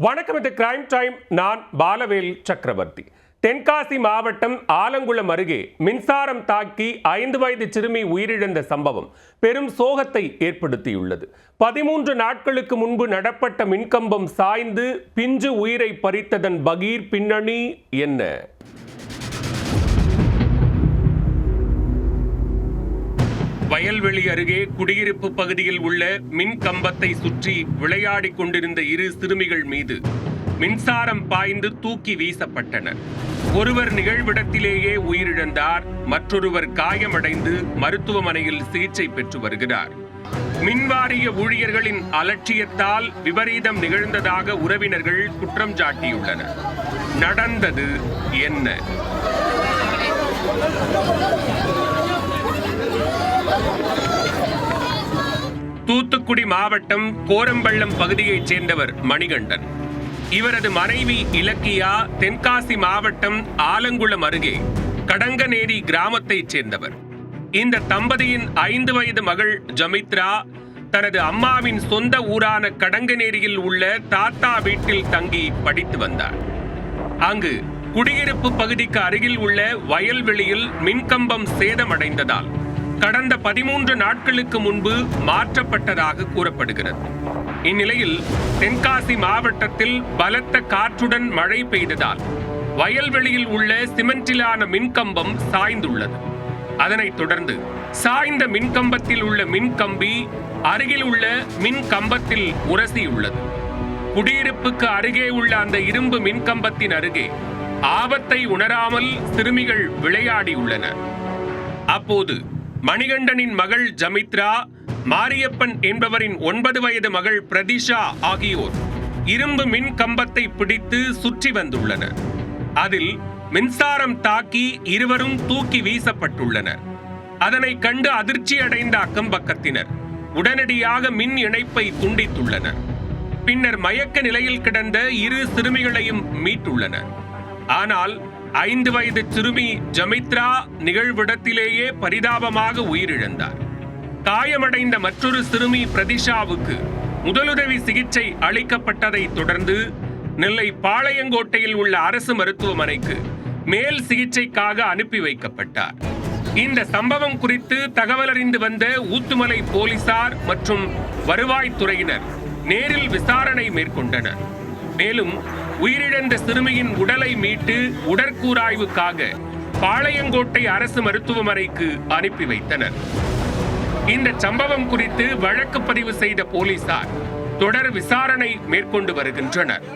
வணக்கம், இது crime time. நான் பாலவேல் சக்கரவர்த்தி. தென்காசி மாவட்டம் ஆலங்குளம் அருகே மின்சாரம் தாக்கி 5 வயது சிறுமி உயிரிழந்த சம்பவம் பெரும் சோகத்தை ஏற்படுத்தியுள்ளது. 13 நாட்களுக்கு முன்பு நடப்பட்ட மின்கம்பம் சாய்ந்து பிஞ்சு உயிரை பறித்ததன் பகீர் பின்னணி என்ன? வயல்வெளி அருகே குடியிருப்பு பகுதியில் உள்ள மின் கம்பத்தை சுற்றி விளையாடிக் கொண்டிருந்த 2 சிறுமிகள் மீது மின்சாரம் பாய்ந்து தூக்கி வீசப்பட்டனர். ஒருவர் நிகழ்விடத்திலேயே உயிரிழந்தார், மற்றொருவர் காயமடைந்து மருத்துவமனையில் சிகிச்சை பெற்று வருகிறார். மின்வாரிய ஊழியர்களின் அலட்சியத்தால் விபரீதம் நிகழ்ந்ததாக உறவினர்கள் குற்றம் சாட்டியுள்ளனர். நடந்தது என்ன? தூத்துக்குடி மாவட்டம் கோரம்பள்ளம் பகுதியைச் சேர்ந்தவர் மணிகண்டன். இவரது மனைவி இலக்கியா தென்காசி மாவட்டம் ஆலங்குளம் அருகே கடங்கநேரி கிராமத்தைச் சேர்ந்தவர். இந்த தம்பதியின் 5 வயது மகள் ஜமித்ரா தனது அம்மாவின் சொந்த ஊரான கடங்கநேரியில் உள்ள தாத்தா வீட்டில் தங்கி படித்து வந்தார். அங்கு குடியிருப்பு பகுதிக்கு அருகில் உள்ள வயல்வெளியில் மின்கம்பம் சேதமடைந்ததால் கடந்த 13 நாட்களுக்கு முன்பு மாற்றப்பட்டதாக கூறப்படுகிறது. இந்நிலையில் தென்காசி மாவட்டத்தில் பலத்த காற்றுடன் மழை பெய்ததால் வயல்வெளியில் உள்ள சிமெண்டிலான மின்கம்பம் சாய்ந்துள்ளது. அதனைத் தொடர்ந்து சாய்ந்த மின்கம்பத்தில் உள்ள மின்கம்பி அருகில் உள்ள மின் கம்பத்தில் உரசியுள்ளது. குடியிருப்புக்கு அருகே உள்ள அந்த இரும்பு மின்கம்பத்தின் அருகே ஆபத்தை உணராமல் சிறுமிகள் விளையாடியுள்ளனர். அப்போது மணிகண்டனின் மகள் ஜமித்ரா, மாரியப்பன் என்பவரின் 9 வயது மகள் பிரதிஷா ஆகியோர் இரும்பு மின் கம்பத்தை பிடித்து சுற்றி வந்துள்ளனர். அதில் மின்சாரம் தாக்கி இருவரும் தூக்கி வீசப்பட்டுள்ளனர். அதனை கண்டு அதிர்ச்சி அடைந்த அக்கம்பக்கத்தினர் உடனடியாக மின் இணைப்பை துண்டித்துள்ளனர். பின்னர் மயக்க நிலையில் கிடந்த 2 சிறுமிகளையும் மீட்டுள்ளனர். ஆனால் 5 வயது சிறுமி ஜமித்ரா நிகழ்விடத்திலேயே பரிதாபமாக உயிரிழந்தார். காயமடைந்த மற்றொரு சிறுமி பிரதிஷாவுக்கு முதலுதவி சிகிச்சை அளிக்கப்பட்டதை தொடர்ந்து நெல்லை பாளையங்கோட்டையில் உள்ள அரசு மருத்துவமனைக்கு மேல் சிகிச்சைக்காக அனுப்பி வைக்கப்பட்டார். இந்த சம்பவம் குறித்து தகவல் அறிந்து வந்த ஊத்துமலை போலீசார் மற்றும் வருவாய்த்துறையினர் நேரில் விசாரணை மேற்கொண்டனர். மேலும் உயிரிழந்த சிறுமியின் உடலை மீட்டு உடற்கூராய்வுக்காக பாளையங்கோட்டை அரசு மருத்துவமனைக்கு அனுப்பி வைத்தனர். இந்த சம்பவம் குறித்து வழக்கு பதிவு செய்த போலீசார் தொடர் விசாரணை மேற்கொண்டு வருகின்றனர்.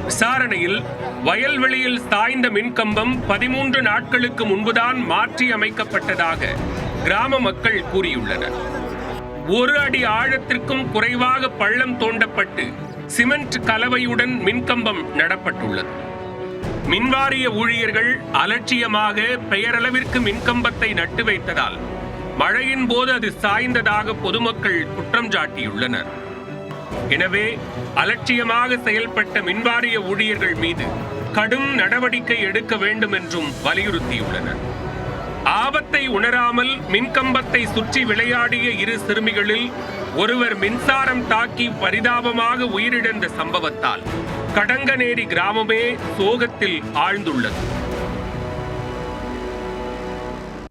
விசாரணையில் வயல்வெளியில் சாய்ந்த மின்கம்பம் 13 நாட்களுக்கு முன்புதான் மாற்றி அமைக்கப்பட்டதாக கிராம மக்கள் கூறியுள்ளனர். 1 அடி ஆழத்திற்கும் குறைவாக பள்ளம் தோண்டப்பட்டு சிமெண்ட் கலவையுடன் மின்கம்பம் நடப்பட்டுள்ளது. மின்வாரிய ஊழியர்கள் அலட்சியமாக பெயரளவிற்கு மின்கம்பத்தை நட்டு வைத்ததால் மழையின் போது அது சாய்ந்ததாக பொதுமக்கள் குற்றம் சாட்டியுள்ளனர். எனவே அலட்சியமாக செயல்பட்ட மின்வாரிய ஊழியர்கள் மீது கடும் நடவடிக்கை எடுக்க வேண்டும் என்றும் வலியுறுத்தியுள்ளனர். ஆபத்தை உணராமல் மின்கம்பத்தை சுற்றி விளையாடிய 2 சிறுமிகளில் ஒருவர் மின்சாரம் தாக்கி பரிதாபமாக உயிரிழந்த சம்பவத்தால் கடங்கநேரி கிராமமே சோகத்தில் ஆழ்ந்துள்ளது.